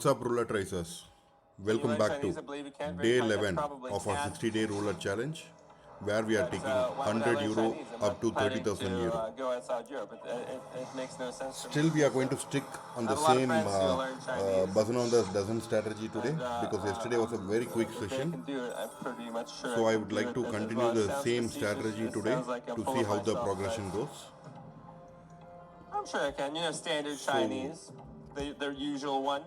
What's up, roulette racers? Can you Welcome learn back to Chinese? I believe you can. Very day hard. I 11 probably of our can. 60-day roulette challenge, where we are But taking why would I 100 learn euro Chinese? I'm up not to planning 30,000 to euro. go outside Europe. It makes no sense for me Still, to we are do going so. to stick on I the have a lot of same friends who learn Chinese, buzzing on the dozen strategy today and because yesterday was a very quick if they session. can do it, I'm pretty much sure I So, I can would do like it to as continue well. It the sounds same facetious. strategy It today sounds like I'm to full see of how the myself, but progression goes. I'm sure I can. You know, standard So, Chinese, the usual one,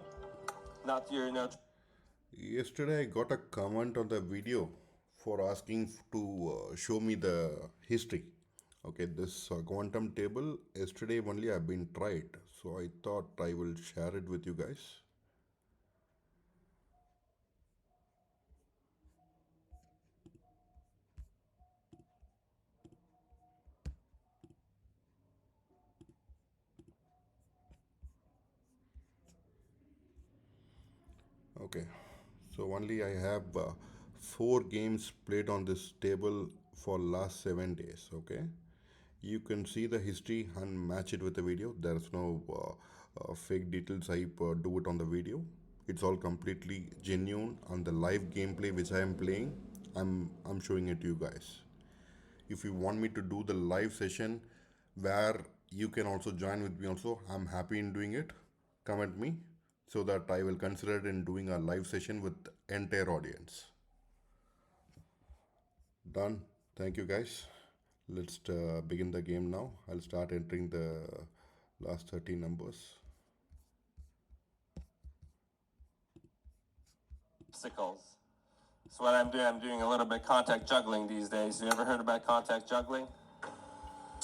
not your yesterday, I got a comment on the video for asking to show me the history. Okay, this quantum table yesterday only I've been tried, so I thought I will share it with you guys. Okay, so only I have four games played on this table for last 7 days. Okay, you can see the history and match it with the video. There's no fake details. I do it on the video. It's all completely genuine on the live gameplay which I am playing. I'm showing it to you guys. If you want me to do the live session where you can also join with me also, I'm happy in doing it. Comment me so that I will consider it in doing a live session with the entire audience. Done. Thank you guys. Let's begin the game now. I'll start entering the last 30 numbers. obstacles. That's what I'm doing. I'm doing a little bit of contact juggling these days. You ever heard about contact juggling?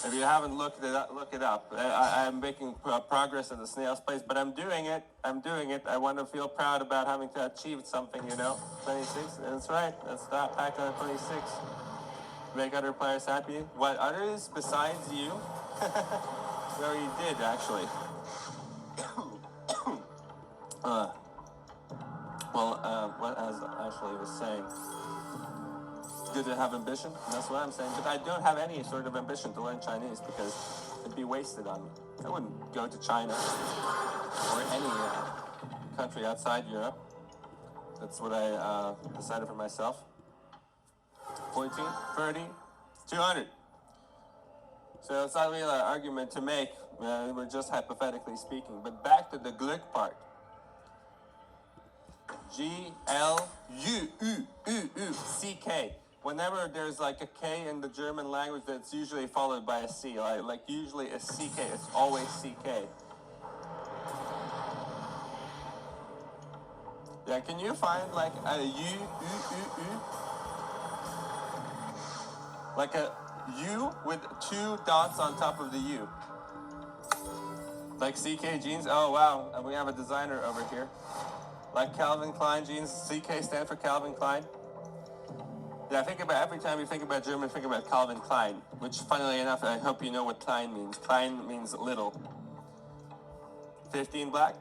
If you haven't looked it up, look it up. I'm making progress at the snail's pace, but I'm doing it. I'm doing it. I want to feel proud about having to achieve something, you know. 26, that's right. That's that pack on 26. Make other players happy. What others besides you? We already did, actually. uh, what as Ashley was saying, good to have ambition. That's what I'm saying. But I don't have any sort of ambition to learn Chinese because it'd be wasted on me. I wouldn't go to China or any country outside Europe. That's what I decided for myself. 14, 30, 200. So it's not really an argument to make. We're just hypothetically speaking. But back to the Gluck part. Gluck. Whenever there's like a K in the German language, that's usually followed by a C. Like usually a CK. It's always CK. Yeah, can you find like a U? Like a U with two dots on top of the U. Like CK jeans. Oh wow, we have a designer over here. Like Calvin Klein jeans. CK stand for Calvin Klein. Yeah, think about every time you think about German, think about Calvin Klein. Which, funnily enough, I hope you know what Klein means. Klein means little. 15 black.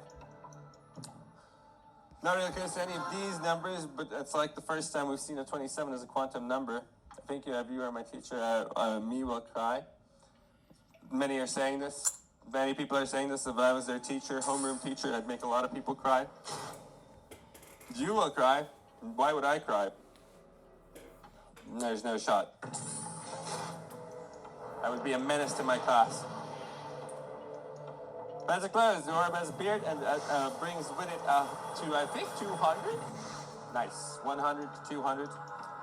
Not really close to any of these numbers, but it's like the first time we've seen a 27 as a quantum number. I think if you are my teacher, me will cry. Many are saying this. Many people are saying this. If I was their teacher, homeroom teacher, I'd make a lot of people cry. You will cry. Why would I cry? There's no shot. I would be a menace to my class. As it closes, the orb has appeared and brings with it to, I think, 200? Nice. 100 to 200.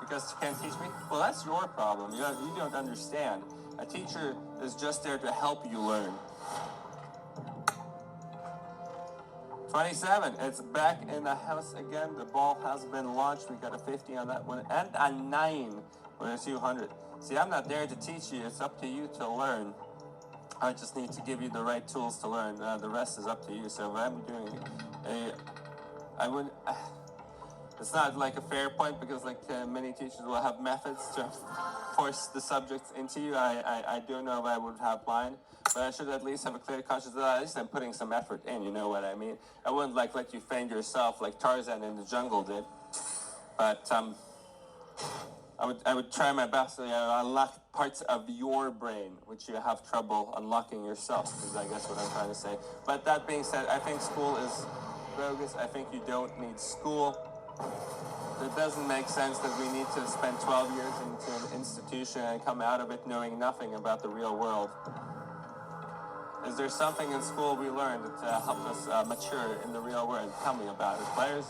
Because you can't teach me? Well, that's your problem. You don't understand. A teacher is just there to help you learn. 27. It's back in the house again. The ball has been launched. We got a 50 on that one. And a 9 with a 200. See, I'm not there to teach you. It's up to you to learn. I just need to give you the right tools to learn. The rest is up to you. So if I'm doing I would. It's not like a fair point because like many teachers will have methods to force the subjects into you. I don't know if I would have mine, but I should at least have a clear conscience that at least I'm putting some effort in. You know what I mean? I wouldn't like let you fend yourself like Tarzan in the jungle did, but I would try my best to unlock parts of your brain which you have trouble unlocking yourself, is I guess what I'm trying to say. But that being said, I think school is bogus. I think you don't need school. It doesn't make sense that we need to spend 12 years into an institution and come out of it knowing nothing about the real world. Is there something in school we learned that helped us mature in the real world? Tell me about it. Players,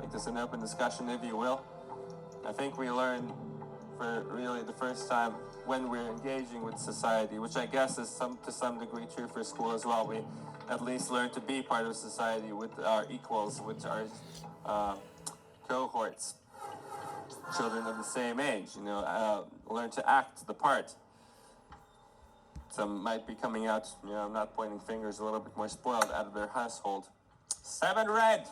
make this an open discussion if you will. I think we learned for really the first time when we're engaging with society, which I guess is to some degree true for school as well. We at least learn to be part of society with our equals, which are cohorts, children of the same age, learn to act the part. Some might be coming out, I'm not pointing fingers, a little bit more spoiled out of their household. 7 red.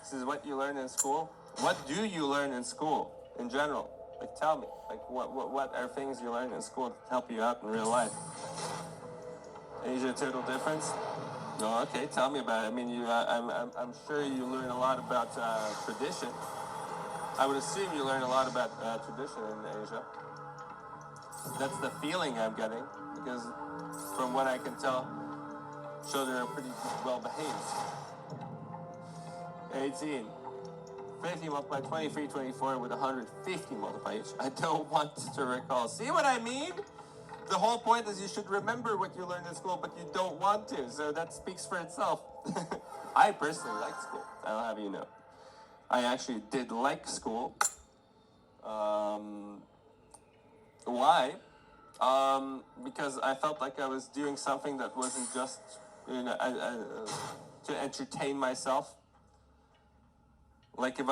This is what you learn in school. What do you learn in school in general? Like, tell me, like, what are things you learn in school to help you out in real life? Asia, total difference? No, okay, tell me about it. I mean, I'm sure you learn a lot about tradition. I would assume you learn a lot about tradition in Asia. That's the feeling I'm getting, because from what I can tell, children are pretty well behaved. 18. 50 multiplied 23, 24 with 150 multiplied each. I don't want to recall. See what I mean? The whole point is you should remember what you learned in school, but you don't want to, so that speaks for itself. I personally liked school, I'll have you know. I actually did like school. Why? Because I felt like I was doing something that wasn't just to entertain myself. Like if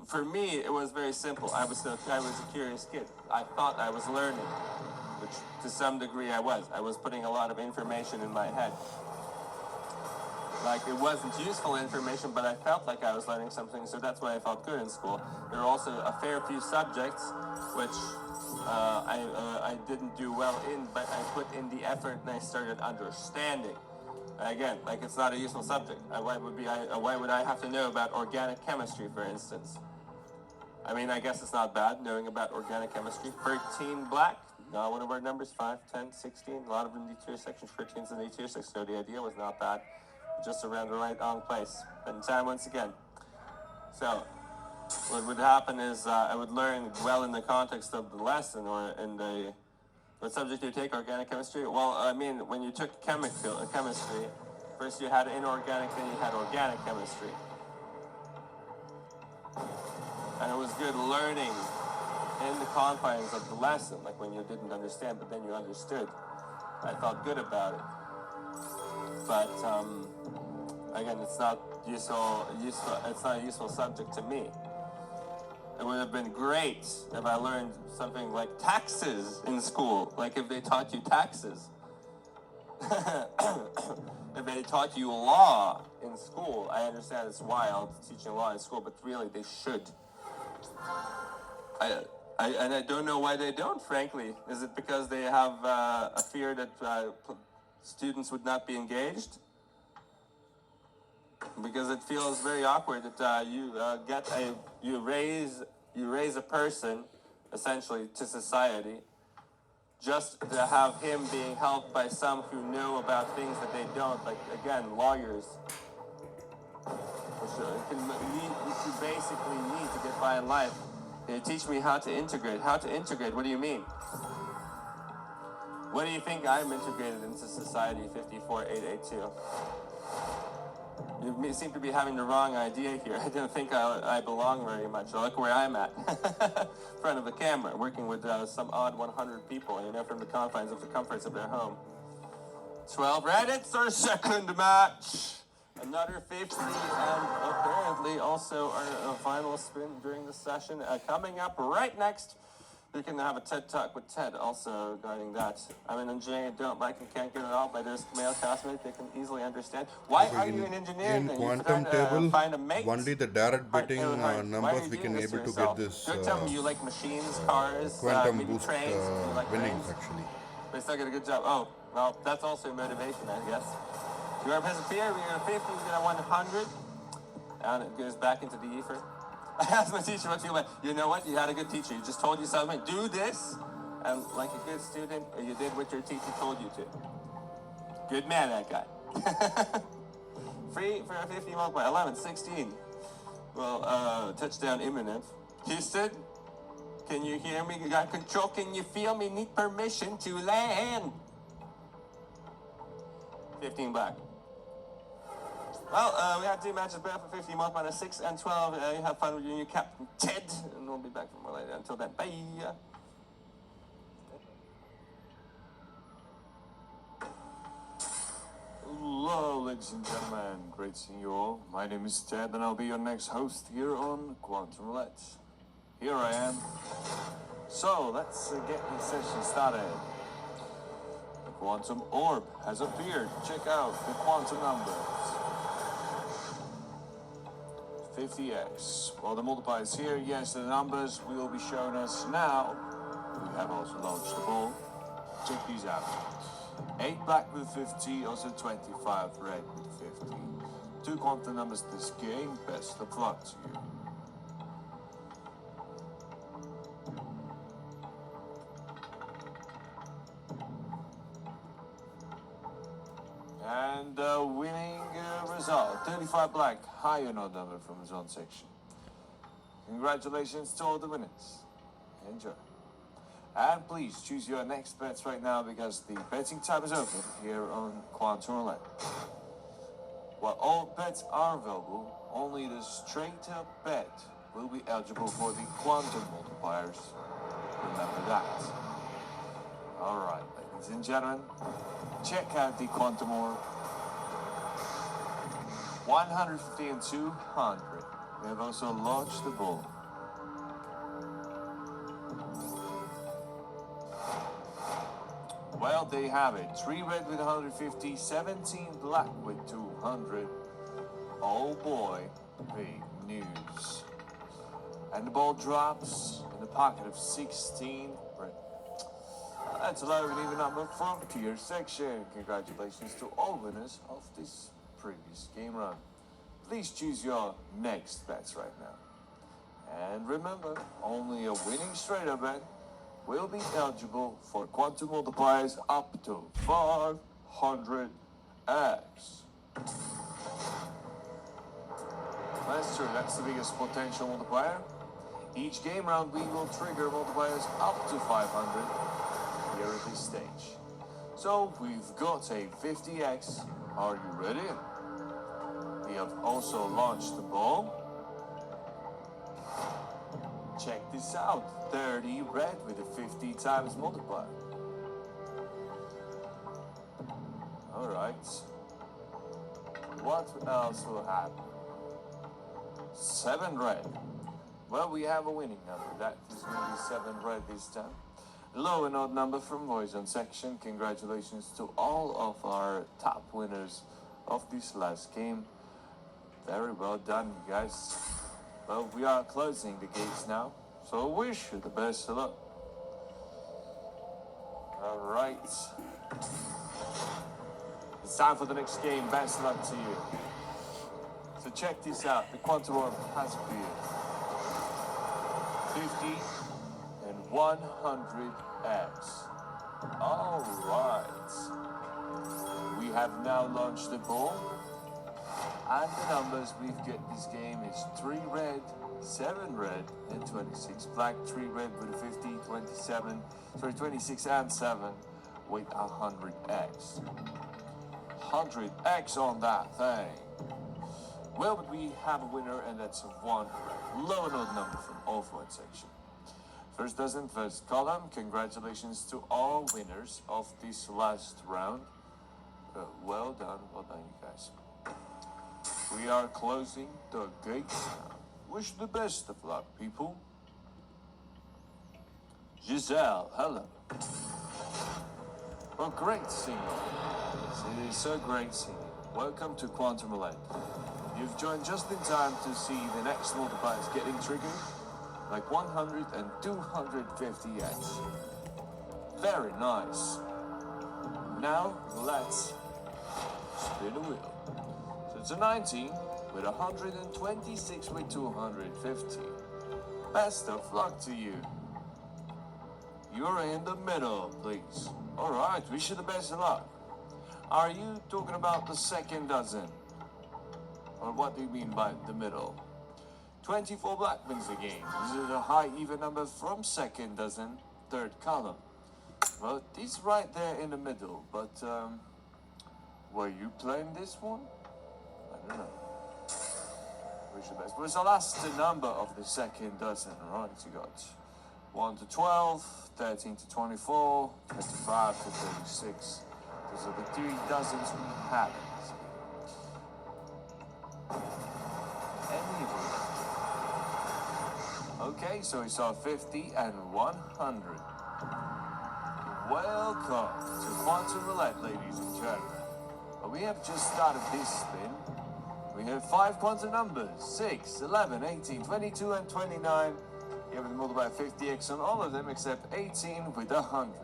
for me, it was very simple. I was a curious kid. I thought I was learning, which to some degree I was. I was putting a lot of information in my head. Like, it wasn't useful information, but I felt like I was learning something, so that's why I felt good in school. There were also a fair few subjects which I didn't do well in, but I put in the effort and I started understanding. Again, like, it's not a useful subject. Why would I have to know about organic chemistry, for instance? I mean, I guess it's not bad knowing about organic chemistry. 13 black, not one of our numbers, 5, 10, 16, a lot of them D tier sections, 13's in the tier 6, so the idea was not bad. Just around the right wrong place. And time once again. So, what would happen is I would learn well in the context of the lesson or in the what subject you take, organic chemistry. Well, I mean, when you took chemistry, first you had inorganic, then you had organic chemistry. And it was good learning in the confines of the lesson, like when you didn't understand, but then you understood. I felt good about it. But again, it's not it's not a useful subject to me. It would have been great if I learned something like taxes in school, like if they taught you taxes. If they taught you law in school. I understand it's wild teaching law in school, but really they should. And I don't know why they don't, frankly. Is it because they have a fear that students would not be engaged? Because it feels very awkward that you raise a person essentially to society just to have him being helped by some who know about things that they don't, like again lawyers, which you basically need to get by in life. They teach me how to integrate. How to integrate? What do you mean? What do you think I'm integrated into society? 54882. You seem to be having the wrong idea here. I don't think I belong very much. Look where I'm at. In front of the camera, working with some odd 100 people, from the confines of the comforts of their home. 12 red, it's our second match. Another 50, and apparently also our final spin during the session. Coming up right next, we can have a TED Talk with Ted also regarding that. I'm an engineer, don't like and can't get it all, but there's male classmates they can easily understand. Why are you an engineer? In quantum table, find a mate? only the direct betting Why are numbers you we doing can this able to yourself? get this Don't tell me you like machines, cars, quantum maybe boost trains. You like winnings trains? actually. But still get a good job. Oh, well, that's also motivation, I guess. You are persevere, we are 50, we get a 100. And it goes back into the ether. I asked my teacher what you went. You know what? You had a good teacher. He just told you something. Do this. And like a good student, you did what your teacher told you to. Good man, that guy. Free for a 50 multiplier. 11, 16. Well, touchdown imminent. Houston, can you hear me? You got control. Can you feel me? Need permission to land. 15 black. Well, we had 2 matches back for 50 multiplier, 6 and 12. You have fun with your new captain, Ted. And we'll be back for more later. Until then, bye. Hello, ladies and gentlemen. Great seeing you all. My name is Ted, and I'll be your next host here on Quantum Roulette. Here I am. So, let's get this session started. The Quantum Orb has appeared. Check out the quantum numbers. 50x. Well, the multiplier is here. Yes, the numbers will be shown us now. We have also launched the ball. Check these out. 8 black with 50, also 25 red with 50. 2 quantum numbers this game. Best of luck to you. And the winning result, 35 black, higher odd number from the zone section. Congratulations to all the winners. Enjoy. And please choose your next bets right now because the betting time is open here on Quantum Roulette. While all bets are available, only the straight up bet will be eligible for the quantum multipliers. Remember that. Alright, ladies and gentlemen, check out the quantum orb. 150 and 200. We have also launched the ball. Well, there you have it. 3 red with 150, 17 black with 200. Oh boy, big news. And the ball drops in the pocket of 16 red. That's a low and even number from tier section. Congratulations to all winners of this previous game run. Please choose your next bets right now. And remember, only a winning straight up bet will be eligible for quantum multipliers up to 500x. That's true, that's the biggest potential multiplier. Each game round we will trigger multipliers up to 500 here at this stage. So we've got a 50x. Are you ready? We have also launched the ball. Check this out, 30 red with a 50 times multiplier. Alright. What else will happen? 7 red. Well, we have a winning number. That is going to be 7 red this time. Low and odd number from Horizon section. Congratulations to all of our top winners of this last game. Very well done, you guys. Well, we are closing the gates now, so wish you the best of luck. Alright. It's time for the next game. Best of luck to you. So check this out. The quantum orb has appeared. 50 and 100x. Alright. We have now launched the ball. And the numbers we've get this game is 3 red, 7 red, and 26 black. 3 red with a 50, 26 and 7 with 100x. 100x on that thing. Well, but we have a winner, and that's a 1 low and odd number from offline section. First dozen, first column. Congratulations to all winners of this last round. Well done, you guys. We are closing the gates now. Wish the best of luck, people. Giselle, hello. Well, great seeing you. Yes, it is so great seeing you. Welcome to Quantum Roulette. You've joined just in time to see the next multipliers getting triggered, like 100 and 250x. Very nice. Now, let's spin a wheel. So it's a 19 with 126 with 250. Best of luck to you. You're in the middle, please. Alright, wish you the best of luck. Are you talking about the second dozen? Or what do you mean by the middle? 24 black wins the game. This is a high even number from second dozen, third column. Well, it's right there in the middle, but were you playing this one? I don't know. Wish you the best. But it's the last number of the second dozen, right? You got 1 to 12, 13 to 24, 25 to 36. Those are the 3 dozens we have. Any of them. Okay, so we saw 50 and 100. Welcome to Quantum Roulette, ladies and gentlemen. Well, we have just started this spin. We have 5 quantum numbers, 6, 11, 18, 22, and 29. You have to multiply 50x on all of them except 18 with 100.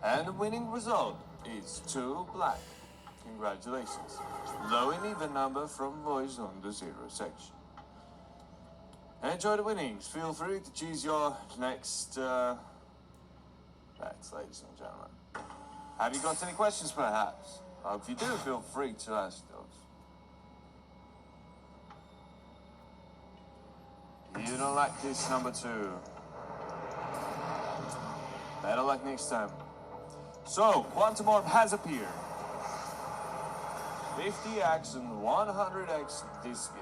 And the winning result is 2 black. Congratulations. Low and even number from voice on the 0 section. Enjoy the winnings. Feel free to choose your next bets, ladies and gentlemen. Have you got any questions, perhaps? If you do, feel free to ask those. You don't like this, number 2. Better luck next time. So, Quantum Orb has appeared. 50x and 100x this game.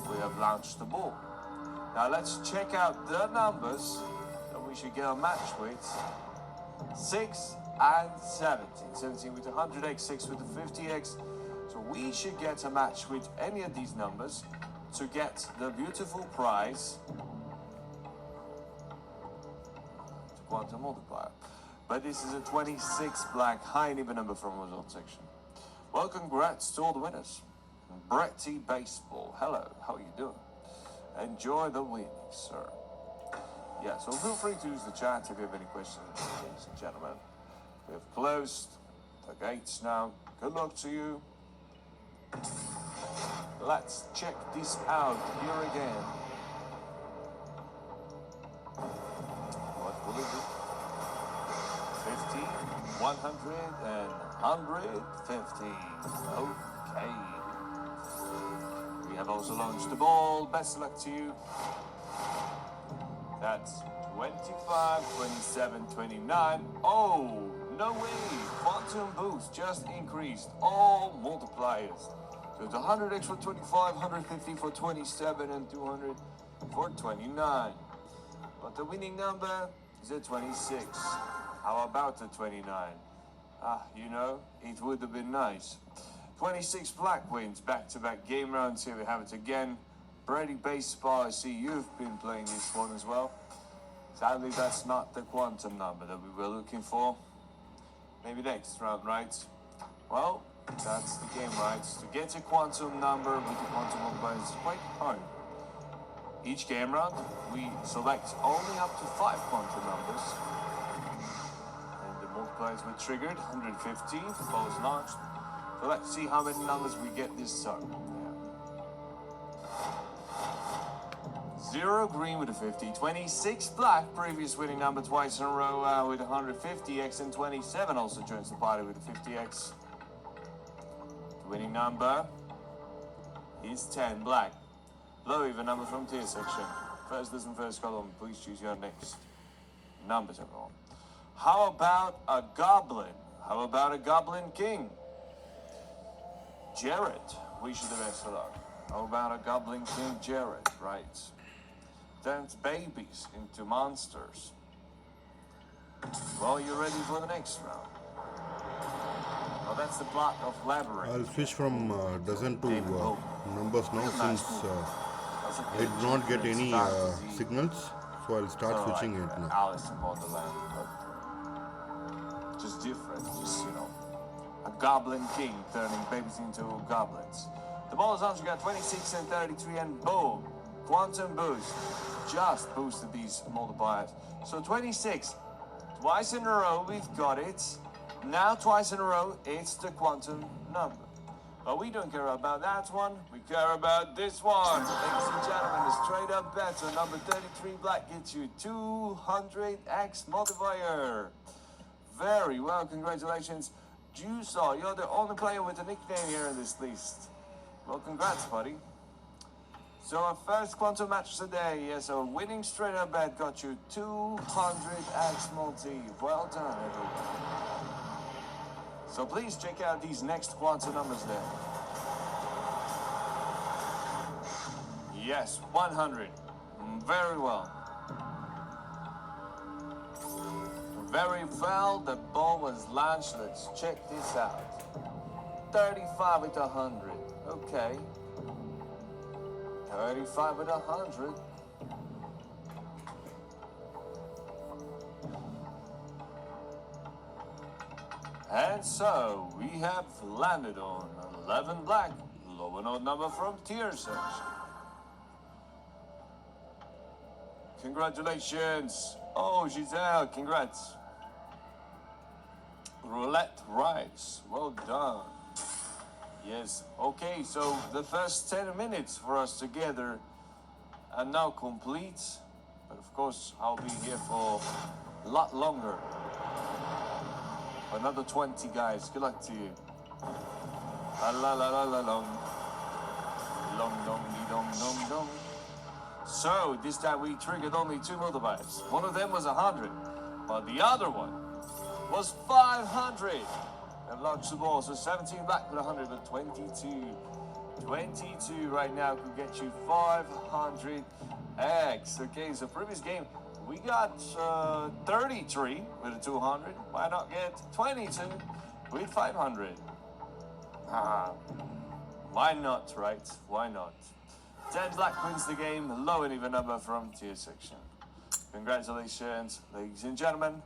We have launched the ball. Now let's check out the numbers that we should get a match with. 6 and 17. 17 with the 100x, 6 with the 50x. So we should get a match with any of these numbers to get the beautiful prize, the quantum multiplier. But this is a 26 black high and even number from the result section. Well, congrats to all the winners. Bretty Baseball, hello, how are you doing? Enjoy the winnings, sir. Yeah, so feel free to use the chat if you have any questions, ladies and gentlemen. We have closed the gates now. Good luck to you. Let's check this out here again. What will it be? 50, 100, and 150. Okay. We have also launched the ball. Best luck to you. That's 25, 27, 29. Oh, no way. Quantum boost just increased all multipliers. So it's 100x for 25, 150 for 27, and 200 for 29. But the winning number is a 26. How about the 29? You know, it would have been nice. 26 black wins, back-to-back game rounds. Here we have it again. Brady Baseball, I see you've been playing this one as well. Sadly, that's not the quantum number that we were looking for. Maybe next round, right? Well, that's the game, right? To get a quantum number with the quantum multiplier is quite hard. Each game round, we select only up to 5 quantum numbers. And the multipliers were triggered, 150, the ball is launched. So let's see how many numbers we get this time. Yeah. 0 green with a 50, 26 black, previous winning number twice in a row with 150x, and 27 also joins the party with a 50x. The winning number is 10 black. Low even number from tier section. First dozen, first column. Please choose your next numbers, everyone. How about a goblin? How about a goblin king? Jared, wish you the best of luck. How about a goblin king, Jared, right? Turns babies into monsters. Well, you ready for the next round? Well, that's the plot of Labyrinth. I'll switch from dozen to numbers now since I did not get any signals, so I'll start switching it now. Alice in Wonderland, but just different, just, you know. A goblin king turning babies into goblins. The ball is on, you got 26 and 33, and boom, quantum boost. Just boosted these multipliers. So 26, twice in a row we've got it. Now twice in a row, it's the quantum number. But we don't care about that one, we care about this one. Ladies and gentlemen, the straight up bet on number 33 black gets you 200x multiplier. Very well, congratulations. Juicesaw, you're the only player with a nickname here in this list. Well, congrats, buddy. So our first quantum match today, yes, our winning straight up bet got you 200x multi. Well done, everyone. So please check out these next quantum numbers there. Yes, 100. Very well. Very well, the ball was launched. Let's check this out. 35 with 100. Okay. 35 with 100. And so we have landed on 11 black, low and odd number from tier section. Congratulations. Oh, Giselle, congrats. Roulette Rice, well done. Yes, okay, so the first 10 minutes for us together are now complete. But of course, I'll be here for a lot longer. Another 20, guys. Good luck to you. La la la la la long. Long dong dee dong dong dong. So, this time we triggered only 2 multipliers. One of them was 100, but the other one was 500. And launched the ball, so 17 black with 100, but 22. 22 right now could get you 500x. Okay, so previous game, we got 33 with a 200. Why not get 22 with 500? Why not, right? Why not? 10 black wins the game, low and even number from tier section. Congratulations, ladies and gentlemen.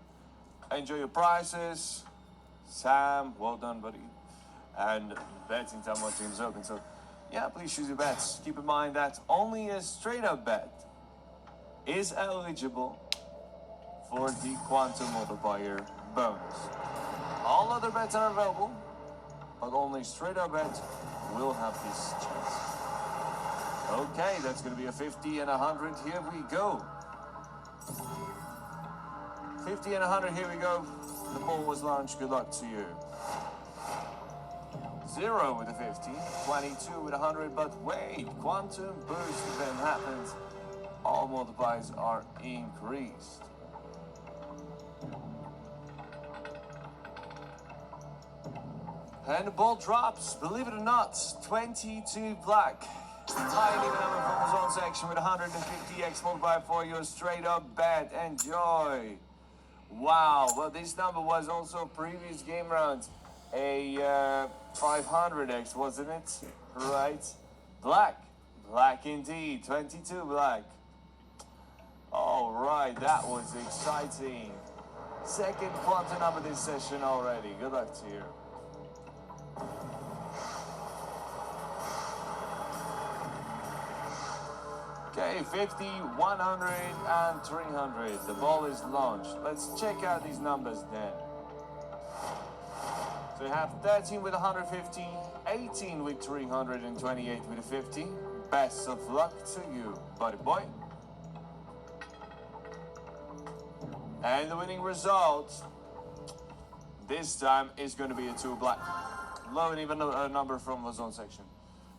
Enjoy your prizes. Sam, well done, buddy. And betting time on teams open. So, yeah, please choose your bets. Keep in mind that only a straight up bet is eligible for the quantum multiplier bonus. All other bets are available, but only straight up bet will have this chance. Okay, that's going to be a 50 and 100. Here we go. 50 and 100, here we go. The ball was launched. Good luck to you. 0 with a 50, 22 with 100, but wait, quantum boost event happens. All multipliers are increased. And the ball drops, believe it or not, 22 black. Tiny number from the zone section with 150x multiplier for your straight up bet. Enjoy. Wow, well, this number was also previous game round a 500x, wasn't it? Right? Black. Black indeed. 22 black. All right, that was exciting. Second quantum number this session already. Good luck to you. Okay, 50, 100, and 300. The ball is launched. Let's check out these numbers then. So you have 13 with 150, 18 with 300, and 28 with a 50. Best of luck to you, buddy boy. And the winning result this time is going to be a 2 black. Low and even number from the zone section.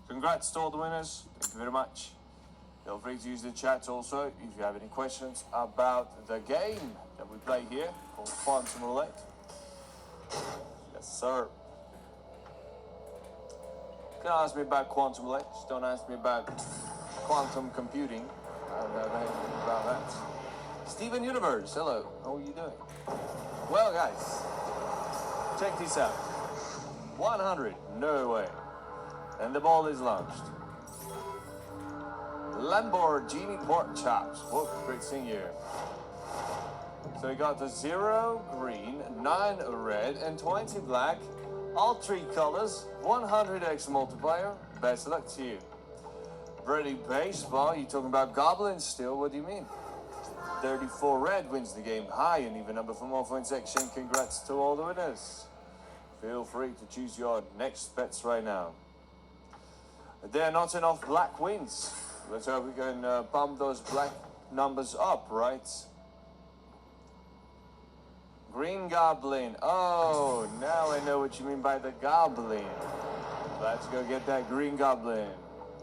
Congrats to all the winners. Thank you very much. Feel free to use the chat also if you have any questions about the game that we play here called Quantum Roulette. Yes, sir. You can ask me about Quantum Roulette. Just don't ask me about quantum computing. I don't know anything about that. Steven Universe, hello. How are you doing? Well, guys, check this out. 100, no way. And the ball is launched. Lamborghini pork chops. Whoa, great seeing you. So we got the 0 green, 9 red, and 20 black. All 3 colors. 100x multiplier. Best of luck to you. Ready baseball. You talking about goblins still? What do you mean? 34 red wins the game. High and even number from all point section. Congrats to all the winners. Feel free to choose your next bets right now. There are not enough black wins. Let's hope we can pump those black numbers up, right? Green Goblin. Oh, now I know what you mean by the Goblin. Let's go get that Green Goblin.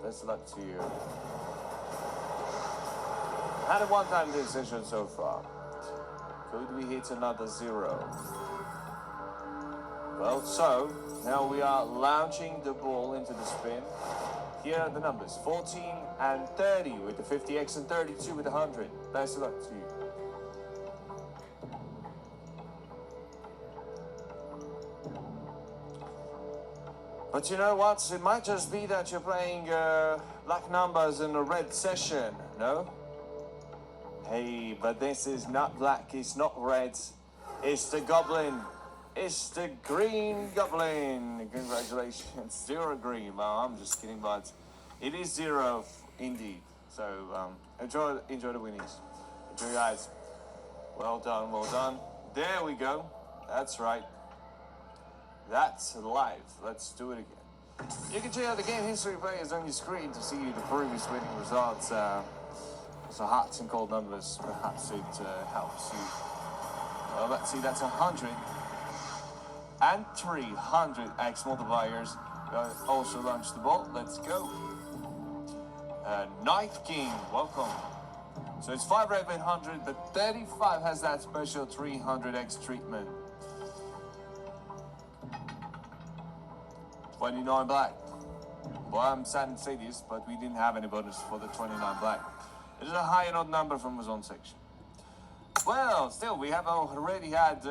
Best of luck to you. Had a one-time decision so far. Could we hit another 0? Well, so now we are launching the ball into the spin. Here are the numbers: 14 and 30 with the 50x and 32 with the 100. Best of luck to you. But you know what? It might just be that you're playing black numbers in a red session, no? Hey, but this is not black, it's not red. It's the Goblin. It's the Green Goblin. Congratulations. 0 green. Well, I'm just kidding, but it is 0 indeed. So enjoy the winnings. Enjoy your eyes. Well done, well done. There we go. That's right. That's live. Let's do it again. You can check out the game history players on your screen to see the previous winning results. So hot and cold numbers, perhaps it helps you. Well, let's see, that's 100 and 300x multipliers. Also launch the ball. Let's go. Night King, welcome. So it's 5 red with 100, but 35 has that special 300x treatment. 29 black. Well, I'm sad to say this, but we didn't have any bonus for the 29 black. It is a high and odd number from the zone section. Well, still, we have already had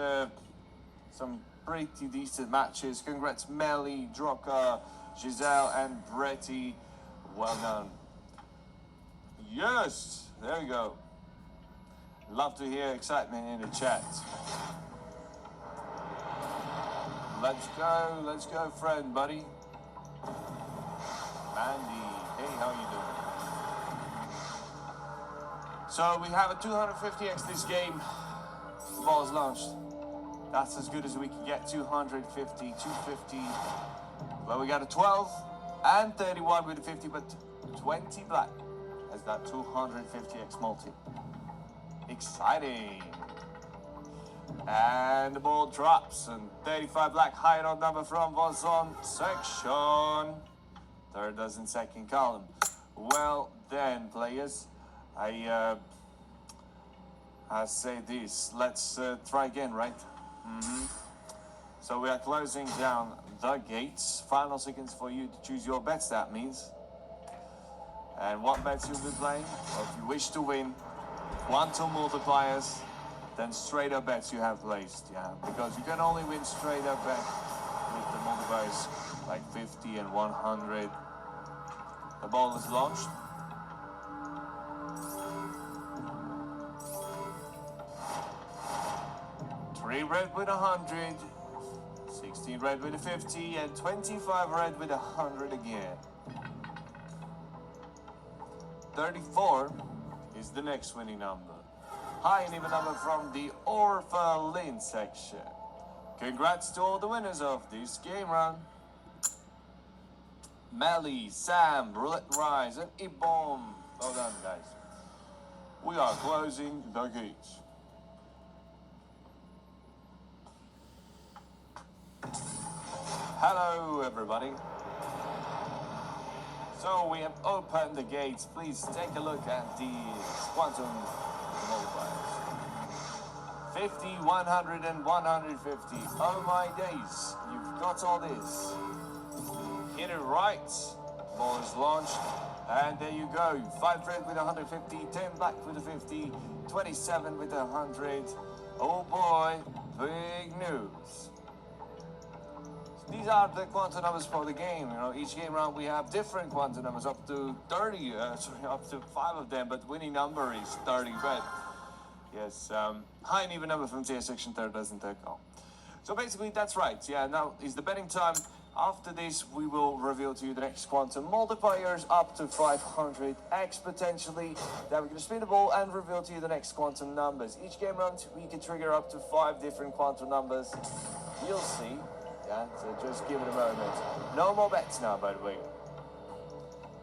some pretty decent matches. Congrats, Melly, Droka, Giselle, and Bretty. Well done. Yes, there we go. Love to hear excitement in the chat. Let's go, friend, buddy. Mandy, hey, how you doing? So we have a 250x this game. The ball is launched. That's as good as we can get. 250, 250. Well, we got a 12 and 31 with a 50, but 20 black has that 250x multi. Exciting. And the ball drops, and 35 black, high and odd number from Vazon section. Third dozen, second column. Well then, players, I say this. Let's try again, right? So we are closing down the gates. Final seconds for you to choose your bets, that means. And what bets you'll be playing? Well, if you wish to win quantum multipliers, then straight up bets you have placed, yeah. Because you can only win straight up bet with the multipliers like 50 and 100. The ball is launched. Three red with 100, 16 red with a 50, and 25 red with 100 again. 34 is the next winning number. High and even number from the Orphalin section. Congrats to all the winners of this game run. Melly, Sam, Roulette Rise, and Ibom. Well done, guys. We are closing the gates. Hello, everybody. So we have opened the gates. Please take a look at these quantum multipliers. 50, 100, and 150. Oh my days, you've got all this. Hit it right. Ball is launched. And there you go. 5 red with 150, 10 black with a 50, 27 with 100. Oh boy, big news. These are the quantum numbers for the game. You know, each game round we have different quantum numbers, up to 30, up to 5 of them, but winning number is 30 red. Yes, high and even number from TS section 3rd doesn't take all. So basically that's right. Yeah, now is the betting time. After this, we will reveal to you the next quantum multipliers up to 500x potentially. Then we're going to spin the ball and reveal to you the next quantum numbers. Each game round, we can trigger up to 5 different quantum numbers. You'll see. Yeah, so just give it a moment. No more bets now, by the way.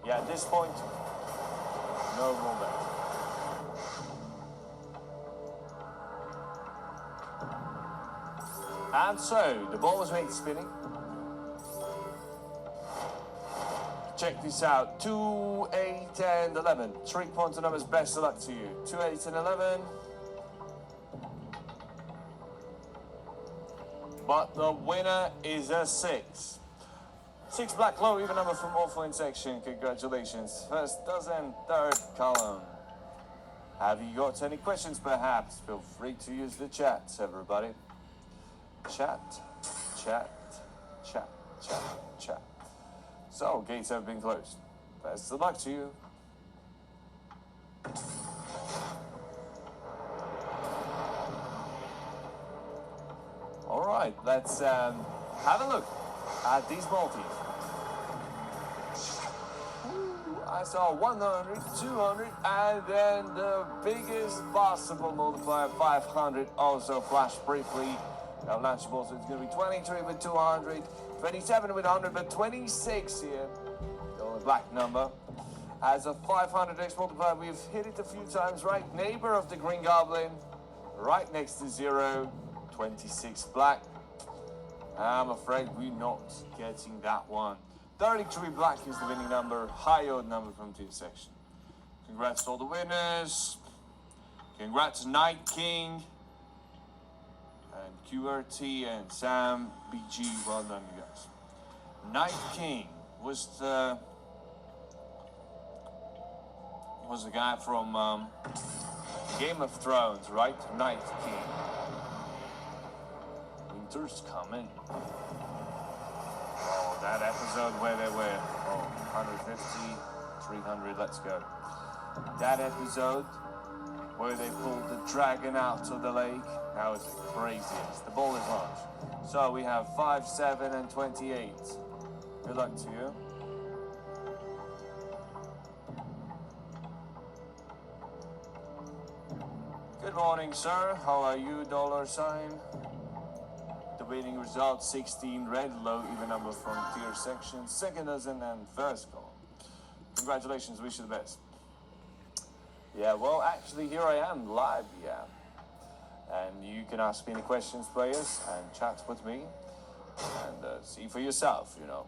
Yeah, at this point, no more bets. And so, the ball was made spinning. Check this out. 2, 8, and 11. 3 pointer numbers, best of luck to you. 2, 8, and 11. But the winner is a 6. 6 black, low, even number from all in section. Congratulations. First dozen, third column. Have you got any questions, perhaps? Feel free to use the chat, everybody. Chat, chat, chat, chat, chat. So, gates have been closed. Best of luck to you. All right, let's have a look at these multis. I saw 100, 200, and then the biggest possible multiplier, 500, also flashed briefly. Now, launch balls, it's going to be 23 with 200, 27 with 100, but 26 here. The only black number. As a 500x multiplier, we've hit it a few times, right? Neighbor of the Green Goblin, right next to 0, 26 black. I'm afraid we're not getting that one. 33 black is the winning number, high odd number from tier section. Congrats to all the winners. Congrats Night King and QRT and Sam BG. Well done, you guys. Night King was the guy from Game of Thrones, right? Night King. Winter's coming. Oh, that episode where they were, 150, 300, let's go. That episode where they pulled the dragon out of the lake, that was the craziest. The ball is launched. So we have 5, 7, and 28. Good luck to you. Good morning, sir. How are you, $sign? The winning result, 16 red, low, even number from tier section, second dozen, and first column. Congratulations, wish you the best. Yeah, well, actually, here I am, live, yeah. And you can ask me any questions, players, and chat with me, and see for yourself, you know.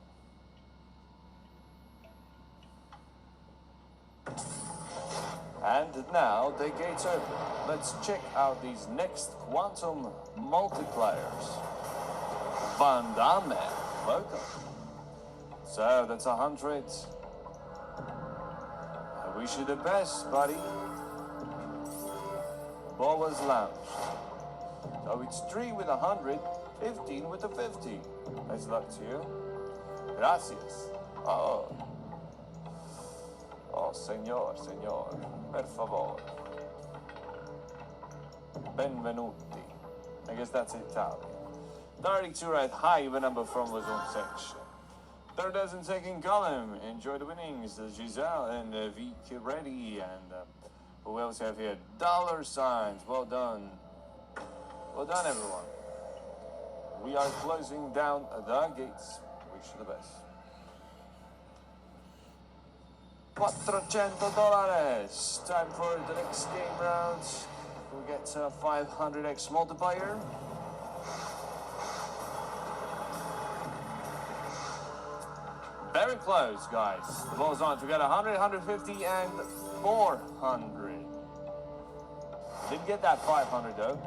And now the gates open. Let's check out these next quantum multipliers. Van Damme, welcome. So that's 100. I wish you the best, buddy. The ball was launched. So it's 3 with 100, 15 with a 50. Nice luck to you. Gracias. Oh, señor, per favor. Benvenuti. I guess that's Italian. 32 red, high, even number from was on section. Third dozen second column. Enjoy the winnings. Giselle and Vicky ready. And who else have here? $signs. Well done. Well done, everyone. We are closing down the gates. Wish you the best. $400. Time for the next game round. We get a 500x multiplier. Very close, guys. The ball's on. We got 100, 150, and 400. Didn't get that 500 though.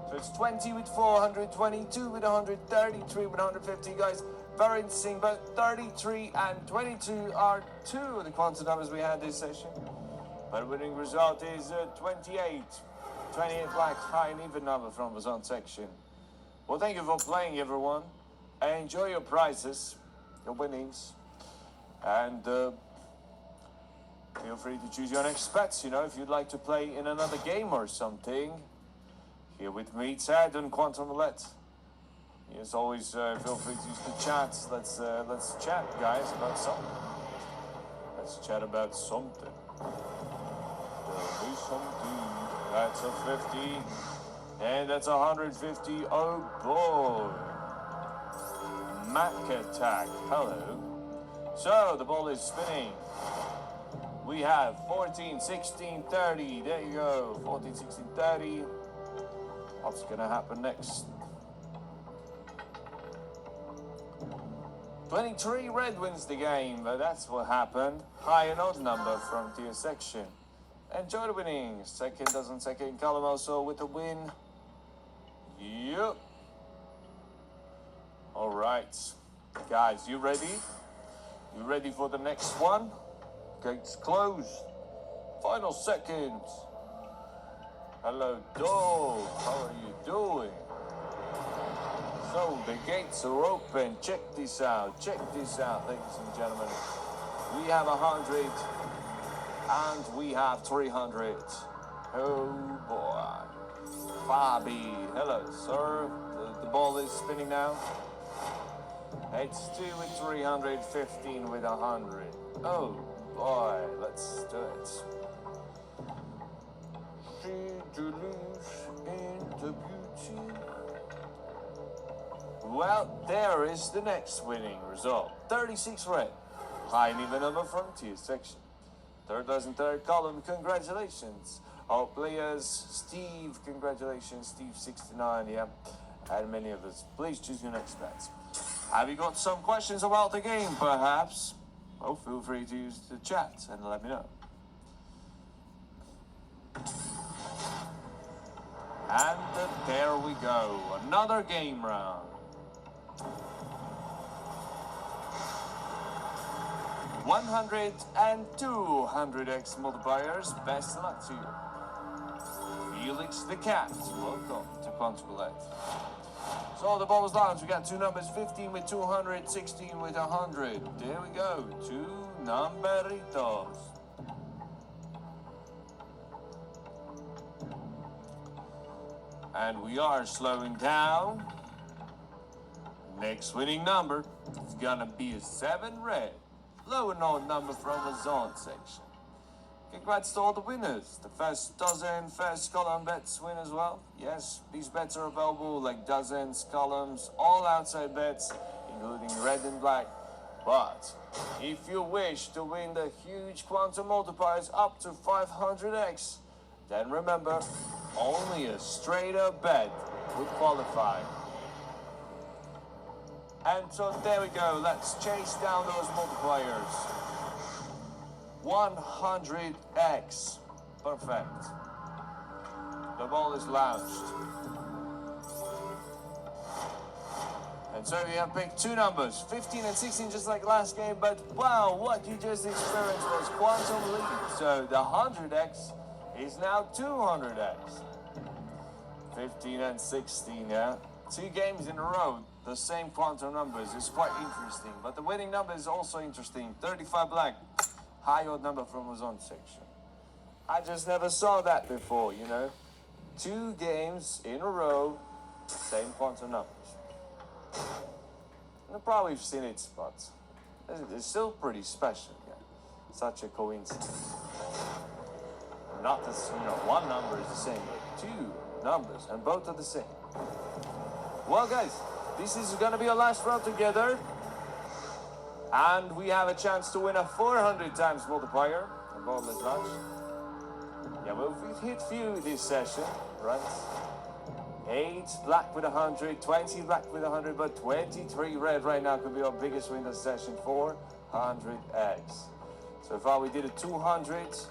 So it's 20 with 400, 22 with 100, 33 with 150, guys. Very interesting, but 33 and 22 are two of the quantum numbers we had this session. But winning result is 28. 28 black, high and even number from the zone section. Well, thank you for playing, everyone. And enjoy your prizes, your winnings. And feel free to choose your next bets, you know, if you'd like to play in another game or something. Here with me, Ted on Quantum Roulette. As always, feel free to use the chat. Let's chat, guys, about something. Let's chat about something. There'll be something. That's a 50. And that's 150. Oh, boy. Mac attack. Hello. So, the ball is spinning. We have 14, 16, 30. There you go. 14, 16, 30. What's going to happen next? 23 red wins the game, but that's what happened. High and odd number from tier section. Enjoy the winnings. Second dozen second column also with a win. Yep. All right. Guys, you ready? You ready for the next one? Gates closed. Final seconds. Hello, dog. How are you doing? So the gates are open. Check this out. Check this out, ladies and gentlemen. We have 100 and we have 300. Oh boy. Fabi. Hello, sir. The ball is spinning now. It's 2 with 300, 15 with 100. Oh boy, let's do it. See the lose in the beauty. Well, there is the next winning result. 36 red. High and even number from tier section. Third dozen, third column, congratulations. All players, Steve, congratulations, Steve 69, yeah. And many of us. Please choose your next bets. Have you got some questions about the game, perhaps? Oh, feel free to use the chat and let me know. And there we go. Another game round. 100 and 200x multipliers. Best of luck to you. Felix the Cat, welcome to Quantum Roulette. So the ball was launched. We got two numbers, 15 with 200, 16 with 100. There we go, two numberitos. And we are slowing down. Next winning number is gonna be a 7 red. Low and odd number from the zone section. Congrats to all the winners. The first dozen, first column bets win as well. Yes, these bets are available like dozens, columns, all outside bets, including red and black. But if you wish to win the huge quantum multipliers up to 500x, then remember, only a straight up bet would qualify. And so there we go. Let's chase down those multipliers. 100x. Perfect. The ball is launched. And so you have picked two numbers, 15 and 16, just like last game. But wow, what you just experienced was quantum leap. So the 100x is now 200x. 15 and 16, yeah? 2 games in a row, the same quantum numbers. It's quite interesting. But the winning number is also interesting. 35 black. High odd number from the zone section. I just never saw that before, you know. 2 games in a row, same quantum numbers. And probably you've seen it, but it's still pretty special, yeah. Such a coincidence. Not as, you know, one number is the same, but 2 numbers, and both are the same. Well, guys, this is gonna be our last round together. And we have a chance to win a 400 times multiplier. The ball is launched. Yeah, well, we've hit few this session, right? 8 black with 100, 20 black with 100, but 23 red right now could be our biggest win this session, 400x. So far we did a 200. It's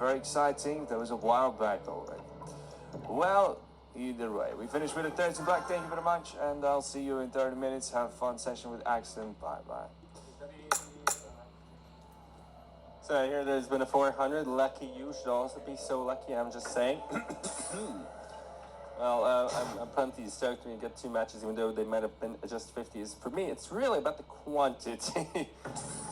very exciting. That was a while back already. Well, either way, we finished with a 30 black. Thank you very much, and I'll see you in 30 minutes. Have a fun session with Axton. Bye-bye. So I hear there's been a 400. Lucky you should also be so lucky, I'm just saying. Well, I'm plenty stoked when you get 2 matches, even though they might have been just 50s. For me, it's really about the quantity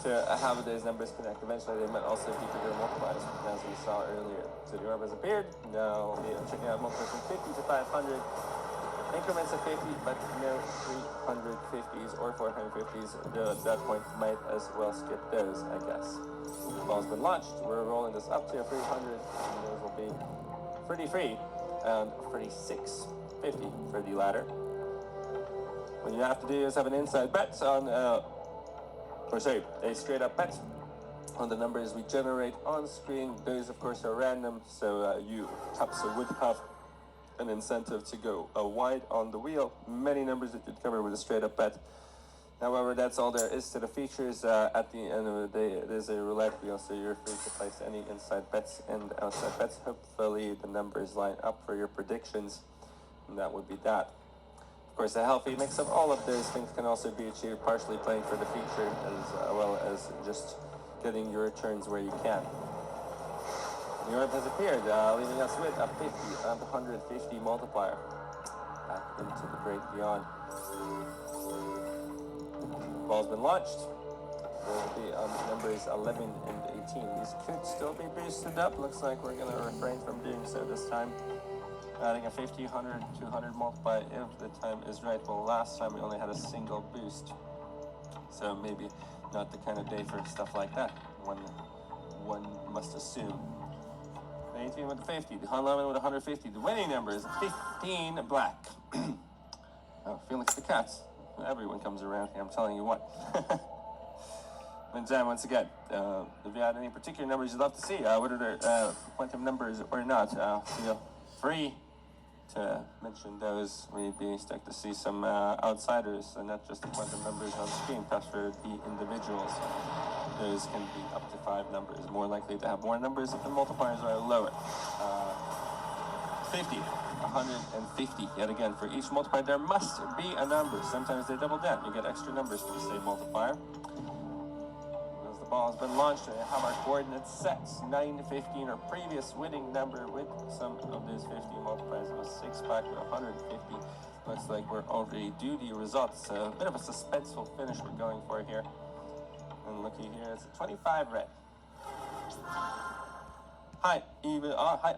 to have those numbers connect. Eventually, they might also be bigger multipliers, as we saw earlier. So the orb has appeared. Now we'll be checking out multipliers from 50 to 500. Increments of 50, but no 350s or 450s. At that point, might as well skip those, I guess. The ball's been launched. We're rolling this up to a 300, and those will be pretty free. And 36.50 for the ladder. What you have to do is have an inside bet on, a straight up bet on the numbers we generate on screen. Those, of course, are random, so you perhaps would have an incentive to go wide on the wheel. Many numbers that you'd cover with a straight up bet. However, that's all there is to the features. At the end of the day, it is a roulette wheel, so you're free to place any inside bets and outside bets. Hopefully, the numbers line up for your predictions, and that would be that. Of course, a healthy mix of all of those things can also be achieved, partially playing for the feature as well as just getting your returns where you can. Europe has appeared, leaving us with a 50 and 150 multiplier. Back into the great beyond. Ball's been launched. Will be on numbers 11 and 18. These could still be boosted up. Looks like we're going to refrain from doing so this time. Adding a 50, 100, 200 multiply if the time is right. Well, last time we only had a single boost. So maybe not the kind of day for stuff like that. One must assume. 18 with the 50, the 11 with 150. The winning number is 15 black. Oh, Felix the Cats. Everyone comes around here, I'm telling you what. And once again, if you had any particular numbers you'd love to see, whether they're quantum numbers or not, feel free to mention those. We'd be stuck to see some outsiders, and not just the quantum numbers on screen, perhaps for the individuals. Those can be up to 5 numbers, more likely to have more numbers if the multipliers are lower. 50, 150. Yet again, for each multiplier, there must be a number. Sometimes they double down. You get extra numbers for the same multiplier. As the ball has been launched, we have our coordinates set. 9, 15, our previous winning number with some of those 50 multipliers. It was 6 back with 150. Looks like we're already due the results. A bit of a suspenseful finish we're going for here. And looky here, it's a 25 red. High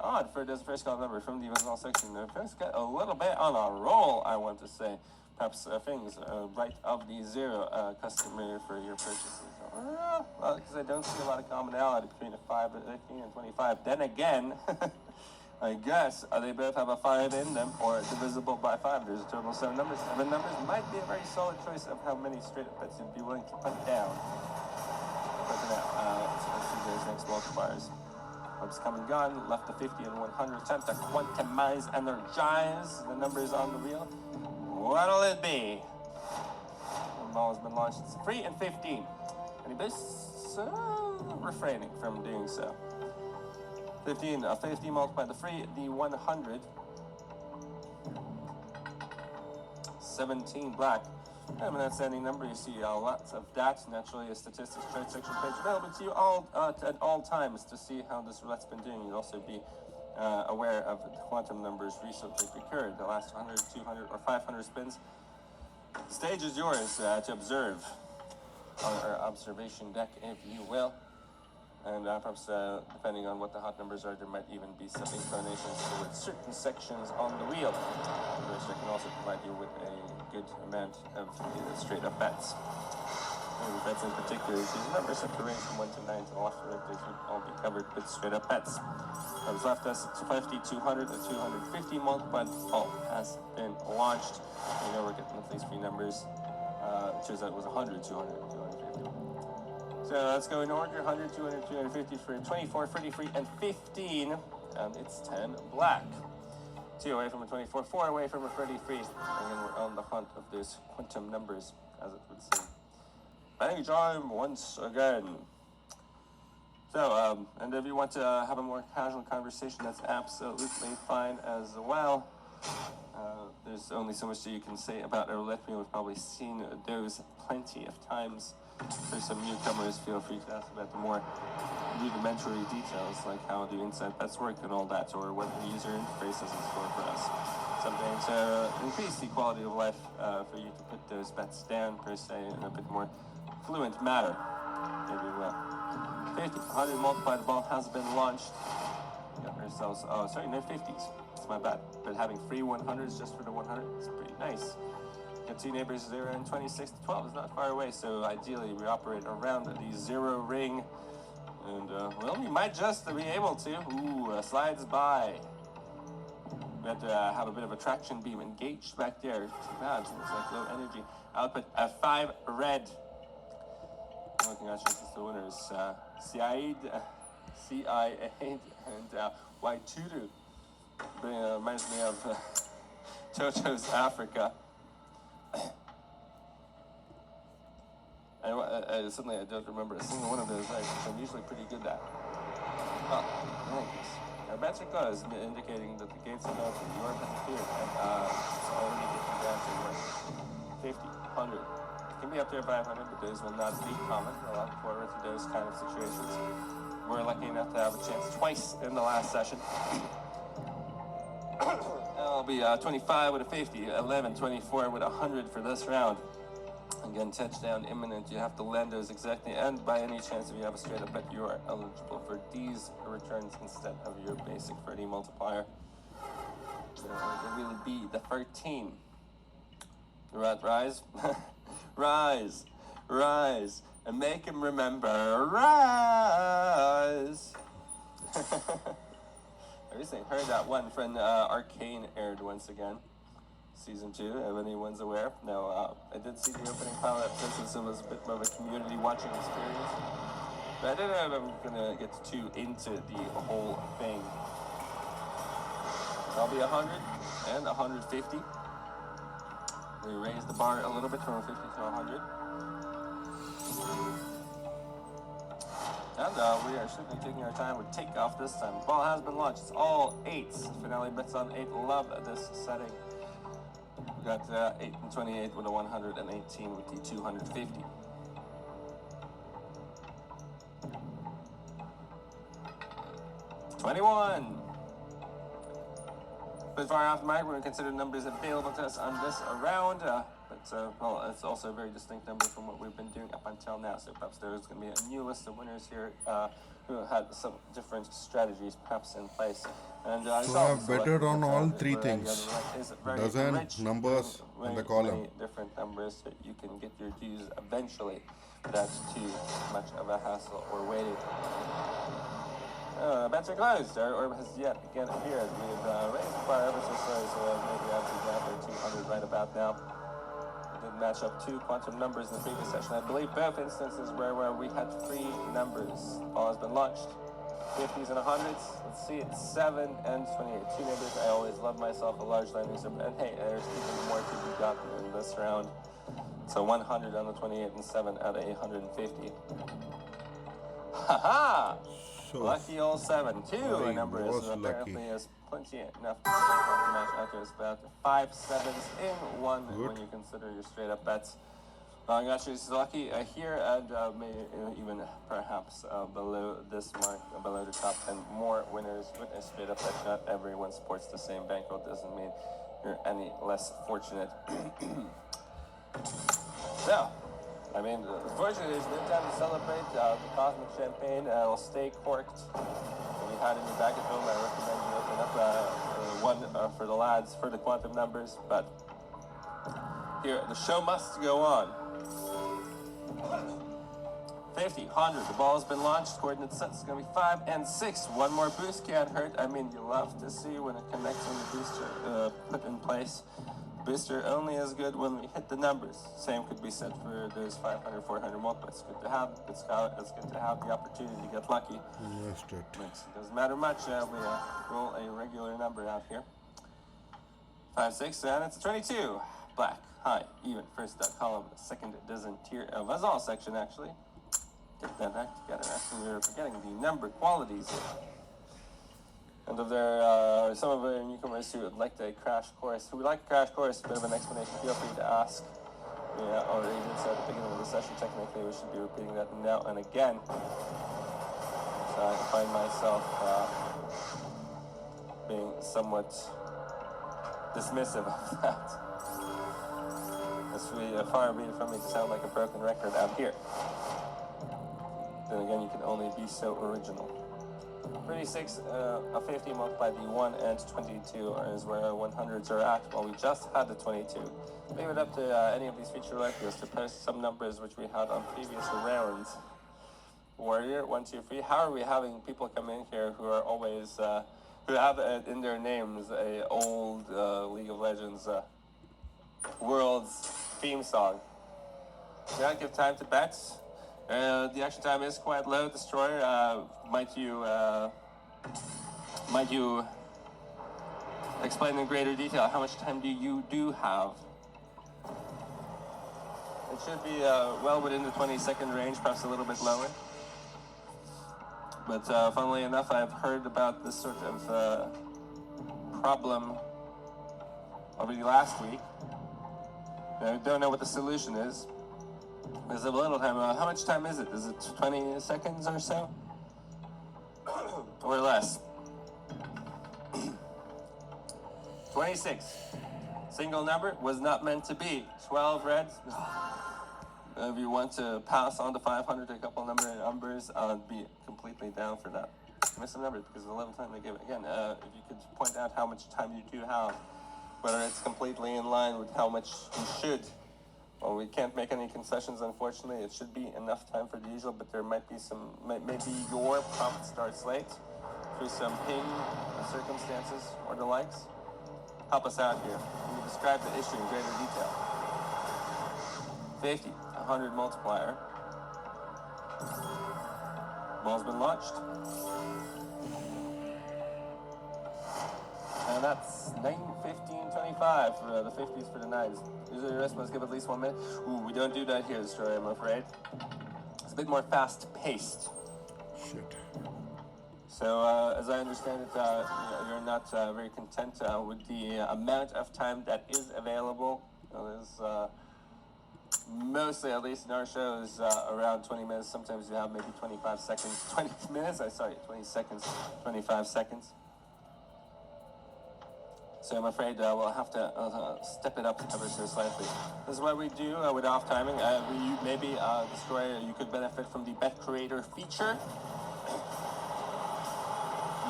odd for this first call number from the original section. The first got a little bit on a roll, I want to say. Perhaps things right of the zero customer for your purchases. Well, because I don't see a lot of commonality between a 5, 15, and 25. Then again, I guess they both have a 5 in them, or divisible by 5. There's a total of 7 numbers. 7 numbers might be a very solid choice of how many straight up bets you'd be willing to put down. Let's see those next multipliers. Clubs come and gone, left the 50 and 100. Time to quantumize, energize the numbers on the wheel. What'll it be? The ball has been launched. It's 3 and 15. Any boosts? Refraining from doing so. 15, 50 multiplied the 3, the 100. 17 black. I'm an outstanding number. You see lots of that. Naturally, a statistics chart section page available to you all at all times to see how this roulette's been doing. You'll also be aware of the quantum numbers recently procured. The last 100, 200, or 500 spins. The stage is yours to observe on our observation deck, if you will. And perhaps, depending on what the hot numbers are, there might even be some inclinations towards certain sections on the wheel, which I can also provide you with a good amount of straight up bets. And bets in particular, these numbers have to range from 1 to 9 to the left or right. They should all be covered with straight up bets. What was left us 50, 200, and 250 multiplied. All has been launched. You know we're getting at least 3 numbers. It turns out it was 100, 200, 250. So let's go in order. 100, 200, 250 for 24, 33, and 15. And it's 10 black. 2 away from a 24, 4 away from a 33. And then we're on the hunt of those quantum numbers, as it would seem. Bang time once again. So, and if you want to have a more casual conversation, that's absolutely fine as well. There's only so much that you can say about a roulette wheel. We've probably seen those plenty of times. For some newcomers, feel free to ask about the more rudimentary details, like how the inside bets work and all that, or what the user interface is in store for us. Something to increase the quality of life for you to put those bets down, per se, in a bit more fluent manner, if you will. 50, 100 multiplied, the ball has been launched. We got ourselves, no 50s. It's my bad. But having free 100s just for the 100 is pretty nice. Got 2 neighbors, 0 and 26 to 12 is not far away, so ideally we operate around the 0 ring. And, well, we might just be able to. Ooh, slides by. We have to have a bit of a traction beam engaged back there. Too bad, looks like low energy. Output 5 red. Oh, congratulations to the winners. Siaid, and Waituru. Reminds me of Toto's Africa. suddenly I don't remember a single one of those dice, which I'm usually pretty good at. Well, in any case, our bets are closed, indicating that the gates are open. Your bet is cleared, and it's already getting down to like 50, 100. It can be up there 500, but those will not be common. A lot forward to those kind of situations. We're lucky enough to have a chance twice in the last session. It'll be 25 with a 50, 11, 24 with a 100 for this round. Again, touchdown imminent. You have to land those exactly, and by any chance, if you have a straight up bet, you are eligible for these returns instead of your basic 30 multiplier. So it will really be the 13. Right, rise, rise, rise, and make him remember. Rise. I recently heard that one from Arcane aired once again. Season 2, if anyone's aware. Now, I did see the opening pilot episode, since it was a bit more of a community watching experience. But I don't know if I'm going to get too into the whole thing. I'll be 100 and 150. We raised the bar a little bit from 50 to 100. And we are simply taking our time with takeoff this time. The ball has been launched. It's all 8s. Finale bets on 8. Love this setting. We got 8 and 28 with a 118 with the 250. $21. But far off the mark, we're going to consider numbers available to us on this round. Well, it's also a very distinct number from what we've been doing up until now. So perhaps there's going to be a new list of winners here who had some different strategies perhaps in place. And So I've betted on all three things. Dozen, numbers, and the column. Many different numbers that you can get your dues eventually. That's too much of a hassle or waiting. Bets are closed. Our orb has yet again appeared. We've raised the bar ever so slightly, so maybe I have to down for 200 right about now. Did match up two quantum numbers in the previous session. I believe both instances where we had 3 numbers. Ball has been launched. 50s and 100s. Let's see, it's 7 and 28. 2 numbers. I always love myself a large landing strip. And hey, there's even more to be gotten in this round. So 100 on the 28 and 7 out of 150. Ha-ha! So Lucky old 7. 2 I number was is apparently lucky. is plenty enough to match after. It's about 5 7s in one when you consider your straight up bets. Actually, is lucky here, and may even perhaps below this mark, below the top 10, more winners with a straight up bet. Not everyone supports the same bankroll. Doesn't mean you're any less fortunate. So, I mean, unfortunately, there's no time to celebrate. The cosmic champagne will stay corked. If you had in your bag at home, I recommend you open up one for the lads for the quantum numbers. But here, the show must go on. 50, 100, the ball has been launched. Coordinate set is going to be 5 and 6. One more boost can't hurt. I mean, you love to see when it connects when the booster put in place. Booster only is good when we hit the numbers. Same could be said for those 500, 400 multiples. It's good to have. It's good to have the opportunity to get lucky. missed it. It doesn't matter much. We roll a regular number out here. 5, 6, and it's a 22. Black, high, even. First column, second dozen tier. Vazal section, actually. Get that back together. Actually, we're forgetting the number qualities here. And if there are some of the newcomers who would like a crash course, a bit of an explanation, feel free to ask. We already did so at the beginning of the session. Technically, we should be repeating that now and again. So I find myself being somewhat dismissive of that. It's far be it from me to sound like a broken record out here. Then again, you can only be so original. 36, a 50 multiplied by 1 and 22 is where 100s are at. Well, we just had the 22. Leave it up to any of these feature likelihood to post some numbers which we had on previous rounds. Warrior, 1, 2, 3. How are we having people come in here who are always, who have in their names a old League of Legends World's theme song? Do not give time to bets. The action time is quite low. Destroyer, might you explain in greater detail how much time do you have? should be well within the 20-second range, perhaps a little bit lower. But funnily enough, I've heard about this sort of problem already last week. I don't know what the solution is. There's a little time. How much time is it? Is it 20 seconds or so? Or less? 26. Single number was not meant to be. 12 reds. If you want to pass on the 500 to a couple numbers, I'd be completely down for that. Miss some numbers because of the little time they give it. Again, if you could point out how much time you do have, whether it's completely in line with how much you should. Well, we can't make any concessions, unfortunately. It should be enough time for the usual, but there might be some, maybe your prompt starts late through some ping circumstances or the likes. Help us out here. Can you describe the issue in greater detail? 50, 100 multiplier. Ball's been launched. And that's 9, 15, 25 for the 50s for the 9s. Usually the rest must give at least 1 minute. Ooh, we don't do that here, Destroyer, I'm afraid. It's a bit more fast-paced. Shit. So, as I understand it, you're not very content with the amount of time that is available. There's mostly, at least in our shows, around 20 minutes. Sometimes you have maybe 25 seconds. 20 minutes? 20 seconds, 25 seconds. So I'm afraid we'll have to step it up ever so slightly. This is what we do with off timing. Maybe, Destroyer, you could benefit from the Bet Creator feature.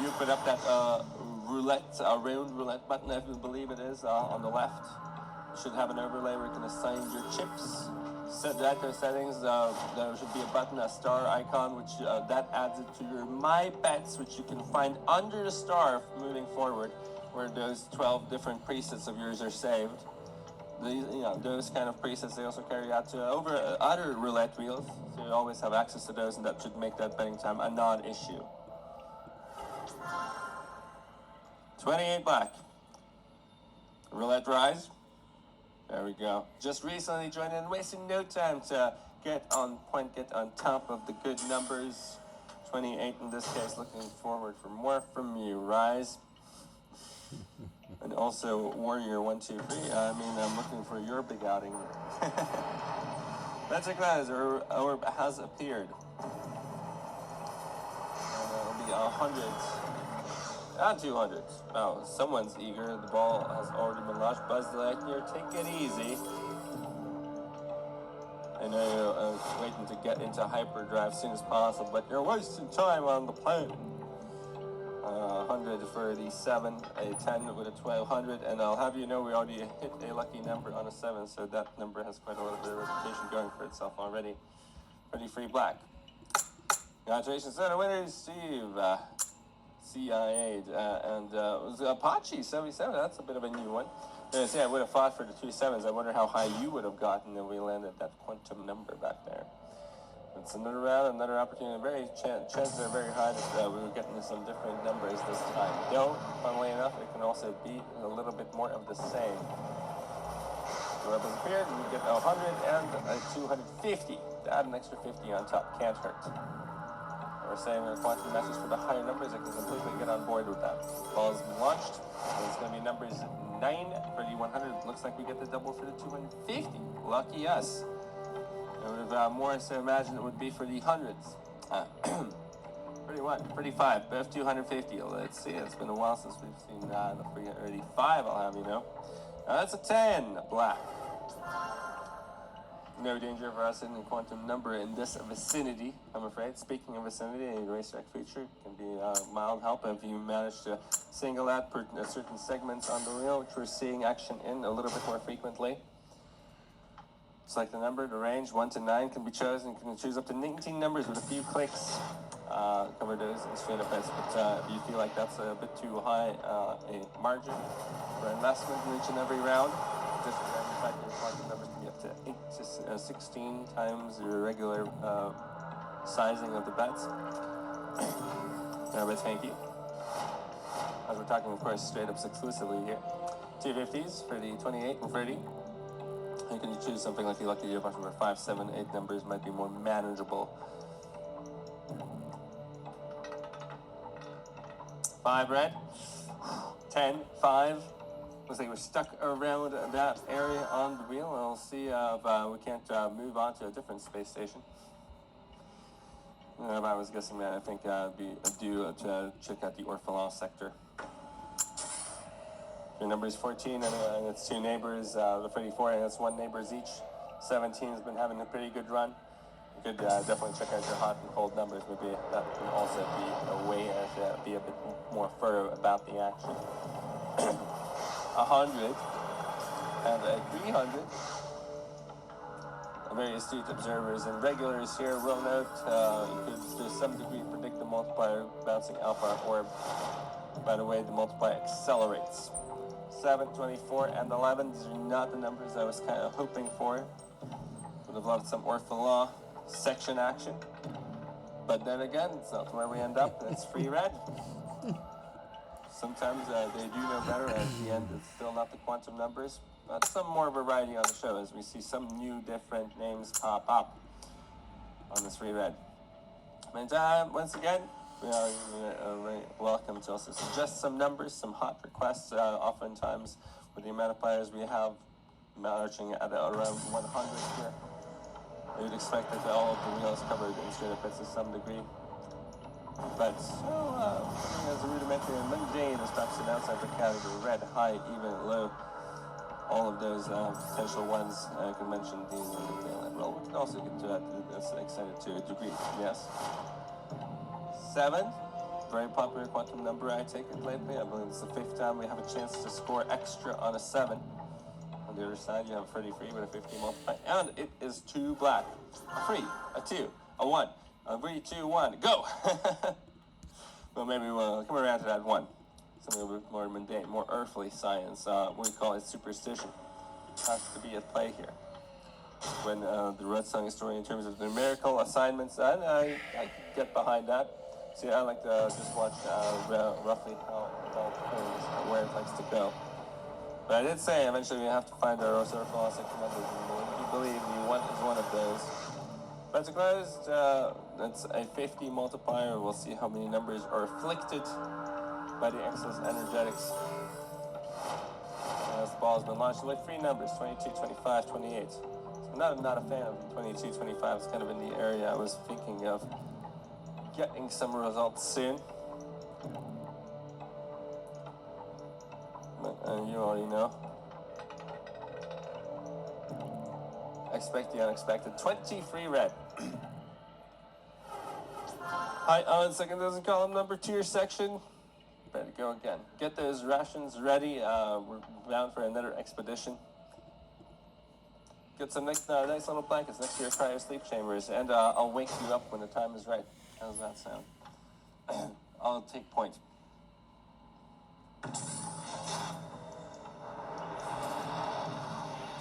You put up that round roulette button, I believe it is, on the left. You should have an overlay where you can assign your chips. Set that to settings. There should be a button, a star icon, which that adds it to your My Bets, which you can find under the star moving forward, where those 12 different presets of yours are saved. Those kind of presets they also carry out to over other roulette wheels, so you always have access to those, and that should make that betting time a non-issue. 28 black. Roulette rise. There we go. Just recently joined in, wasting no time to get on point, get on top of the good numbers. 28 in this case, looking forward for more from you, Rise. And also Warrior 1, 2, 3. I'm looking for your big outing. That's a class, or has appeared. And it'll be 100. 200. Oh, someone's eager. The ball has already been launched. Buzz Lightyear, take it easy. I know you're waiting to get into hyperdrive as soon as possible, but you're wasting time on the plane. 100 for the 7, a 10 with a 1200, and I'll have you know we already hit a lucky number on a 7, so that number has quite a little bit of reputation going for itself already. Pretty free black. Congratulations to the winners, Steve. CIA and it was Apache 77. That's a bit of a new one. I would have fought for the 2 7s. I wonder how high you would have gotten if we landed that quantum number back there. It's another round, another opportunity. Chances are very high that we were getting some different numbers this time. Though, funnily enough, it can also be a little bit more of the same. The weapons appeared, and you get a 100 and a 250. To add an extra 50 on top can't hurt. We're saying we're quantum matches for the higher numbers. I can completely get on board with that. Ball's been launched. And it's going to be numbers 9 for the 100. Looks like we get the double for the 250. Lucky us. I would have more to imagine it would be for the hundreds. 35. We have 250. Let's see. It's been a while since we've seen the 385. I'll have you know. That's a 10. Black. No danger for us in the quantum number in this vicinity, I'm afraid. Speaking of vicinity, a racetrack feature can be a mild help if you manage to single out certain segments on the wheel, which we're seeing action in a little bit more frequently. Select the number, the range, 1 to 9 can be chosen. You can choose up to 19 numbers with a few clicks. Cover those in straight up bets, but if you feel like that's a bit too high a margin for investment in each and every round, disregard the fact that your quantum numbers can be up to 8 to 16 times your regular sizing of the bets. But thank you. As we're talking, of course, straight ups exclusively here. 250s for the 28 and 30. You can choose something like the lucky year button where 5, 7, 8 numbers might be more manageable. 5 red, 10, 5. Looks like we're stuck around that area on the wheel, and we'll see if we can't move on to a different space station. If I was guessing that, I think it'd be due to check out the Orphalon sector. Your number is 14, and it's 2 neighbors. The 34, and it's 1 neighbors each. 17 has been having a pretty good run. You could definitely check out your hot and cold numbers. Maybe that can also be a way to be a bit more thorough about the action. 100 and a 300. Very astute observers and regulars here will note you could to some degree predict the multiplier bouncing alpha orb. By the way, the multiplier accelerates. 7, 24, and 11. These are not the numbers I was kind of hoping for. Would have loved some Orphalon section action. But then again, it's not where we end up. It's free red. Sometimes they do know better, and at the end, it's still not the quantum numbers. But some more variety on the show as we see some new different names pop up on this free red. And once again, we are welcome to also suggest some numbers, some hot requests. Oftentimes, with the amount of players we have marching at around 100 here, we would expect that all of the wheels covered in straight up hits to some degree. But as a rudimentary and mundane as perhaps an outside the category, red, high, even, low, all of those potential ones I can mention the daylight roll. We can also get to that. That's excited to a degree. Yes. 7, very popular quantum number. I take it lately. I believe it's the 5th time we have a chance to score extra on a 7. On the other side, you have a 33 with a 50 multiply, and it is 2 black, a 3, a 2, a 1, a 3, 2, 1, go. Well, maybe we'll come around to that 1. Something a bit more mundane, more earthly science. We call it superstition. Has to be at play here. When the Red Song story in terms of numerical assignments, and I get behind that. See, I like to just watch roughly how it all plays, where it likes to go. But I did say eventually we have to find our Orphalon section numbers, and we do believe the 1 is one of those. But to close, that's a 50 multiplier. We'll see how many numbers are afflicted by the excess energetics. As the ball has been launched with 3 numbers, 22, 25, 28. So I'm not a fan of 22, 25. It's kind of in the area I was thinking of getting some results soon. But you already know. Expect the unexpected. 23 red. High on second dozen column number 2 your section. Ready to go again. Get those rations ready. We're bound for another expedition. Get some nice little blankets next to your cryo sleep chambers, and I'll wake you up when the time is right. How does that sound? I'll take point.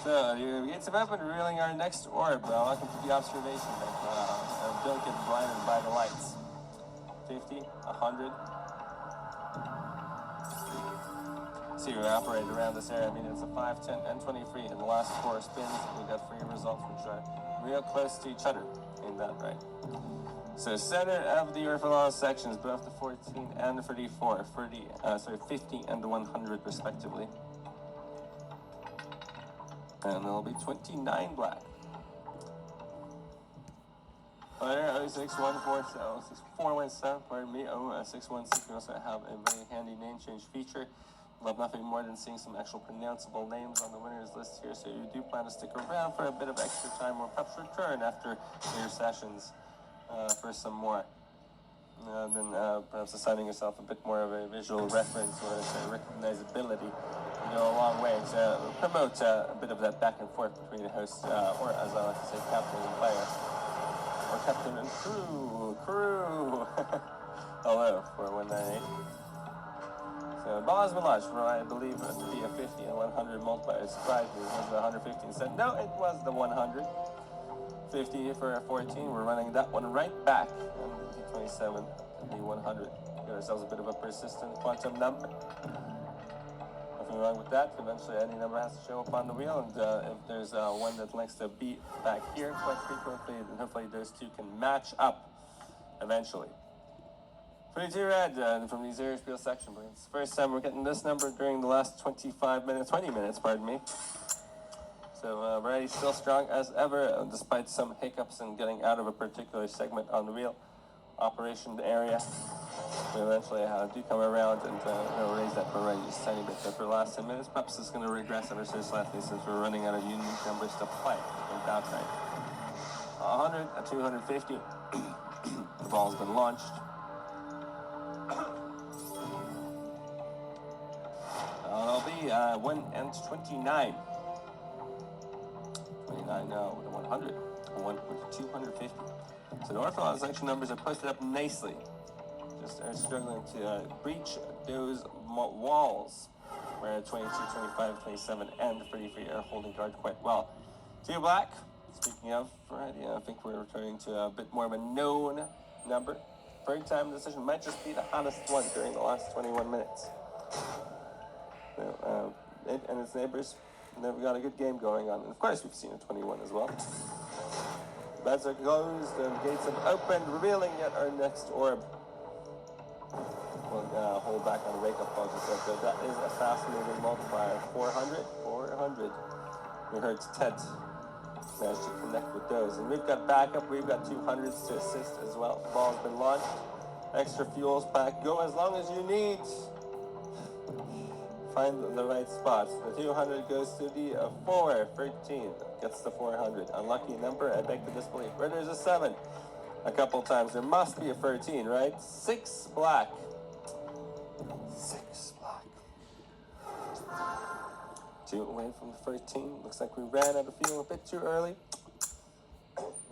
So, the gates have opened, revealing our next orb. Welcome to the observation deck. Don't get blinded by the lights. 50, 100. See, we operate around this area. I mean, it's a 5, 10, and 23. In the last 4 spins, we got 3 results, which are real close to each other. Ain't that right? So, center of the Orphalon sections, both the 14 and the 34, 50 and the 100, respectively. And there'll be 29 black. Player 0614, pardon me, 0616. We also have a very handy name change feature. Love nothing more than seeing some actual pronounceable names on the winners list here, so you do plan to stick around for a bit of extra time or perhaps return after your sessions for some more. Then perhaps assigning yourself a bit more of a visual reference or recognizability go a long way to promote a bit of that back and forth between the host, or as I like to say, captain and player. Or captain and crew. Hello, 4198. So, ball has been launched for, I believe, to be a 50 and 100 multiplier. It surprised me. It was the 150 and said, no, it was the 100. 50 for a 14. We're running that one right back. And the 27 and the 100. Give ourselves a bit of a persistent quantum number. nothing wrong with that. Eventually, any number has to show up on the wheel, and if there's one that likes to be back here quite frequently, then hopefully those two can match up eventually. 22 red from the zero spiel section. It's the first time we're getting this number during the last 20 minutes, pardon me. So variety still strong as ever, despite some hiccups in getting out of a particular segment on the wheel operation area. We eventually do come around and raise that variety just a tiny bit. But for the last 10 minutes, perhaps it's going to regress ever so slightly since we're running out of unique numbers to play in that night. 100 at 250. The ball's been launched. It'll be 1 and 29. 29 now with a 100. 1 with 250. So the orthogonal section numbers are posted up nicely. Just are struggling to breach those walls where 22, 25, 27, and 33 are holding guard quite well. 2 black. Speaking of variety, I think we're returning to a bit more of a known number. Third time decision might just be the hottest one during the last 21 minutes. So, it and its neighbors, they've got a good game going on. And of course, we've seen a 21 as well. Beds are closed and gates have opened, revealing yet our next orb. We'll hold back on the wake-up call just like that. That is a fascinating multiplier. 400, 400. We heard Ted managed to connect with those. And we've got backup. We've got 200s to assist as well. The ball's been launched. Extra fuels pack. Go as long as you need. Find the right spots. The 200 goes to the 413. Gets the 400. Unlucky number. I beg to disbelieve. Where there's a 7. A couple times. There must be a 13, right? 6 black. 6 black. 2 away from the 13. Looks like we ran out of fuel a bit too early.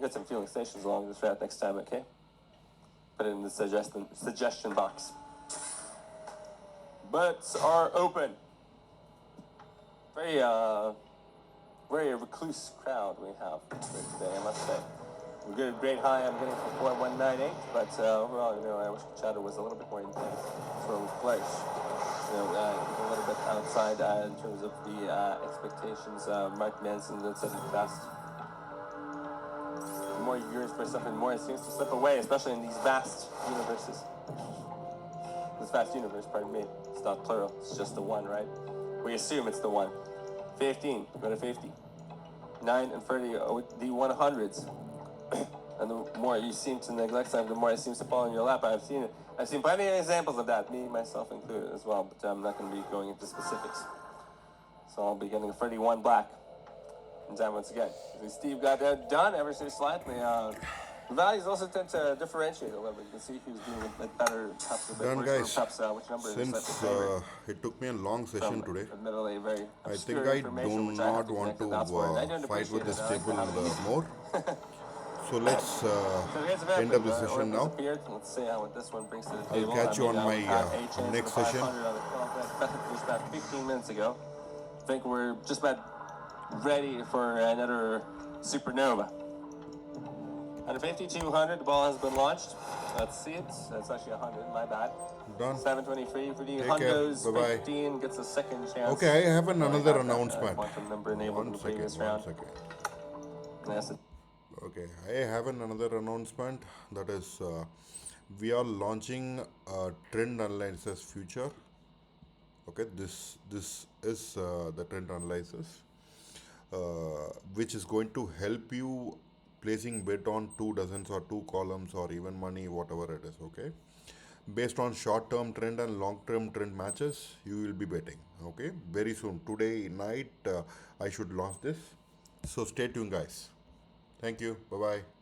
Get some fueling stations along this route next time, okay? Put it in the suggestion box. Butts are open. Very recluse crowd we have today, I must say. We're good at grade high. I'm getting for 4198, but overall, I wish the chatter was a little bit more intense. So close. A little bit outside in terms of the expectations. Mark Manson that said it best. The more you yearn for something, the more it seems to slip away, especially in these vast universes. This vast universe, pardon me. It's not plural. It's just the one, right? We assume it's the one. 15. Go to 50. 9 and 30. The 100s. And the more you seem to neglect something, the more it seems to fall in your lap. I've seen it. I've seen plenty of examples of that, me, myself included as well, but I'm not going to be going into specifics. So I'll be getting a 31 black. And time once again. Steve got that done ever so slightly. The values also tend to differentiate a little bit. You can see who's doing a bit better, perhaps a bit Done, worse, guys. or perhaps which number Since is slightly favored. it took me a long session today, Admittedly, very I obscure think I information, do which I have not to want connect the dots for, and I don't to fight with appreciate this it. I like to table have it easy. more. So let's So here's the end up the orb session now. disappeared. Let's see how what this one brings to the I'll table. catch you on my A chance next of a session. 500 on the contract just about 15 minutes ago. I think we're just about ready for another supernova. 150, 200, the ball has been launched. Let's see it. That's actually 100, my bad. Done. 723 for the Take care. Hundos. Bye-bye. 15 gets a second chance. Okay, I have another That announcement. quantum number enabled in the previous round. Yes, Okay, I have another announcement. That is, we are launching a trend analysis feature. Okay, this is the trend analysis, which is going to help you placing bet on 2 dozens or 2 columns or even money, whatever it is. Okay, based on short-term trend and long-term trend matches, you will be betting. Okay, very soon today night I should launch this, so stay tuned, guys. Thank you. Bye bye.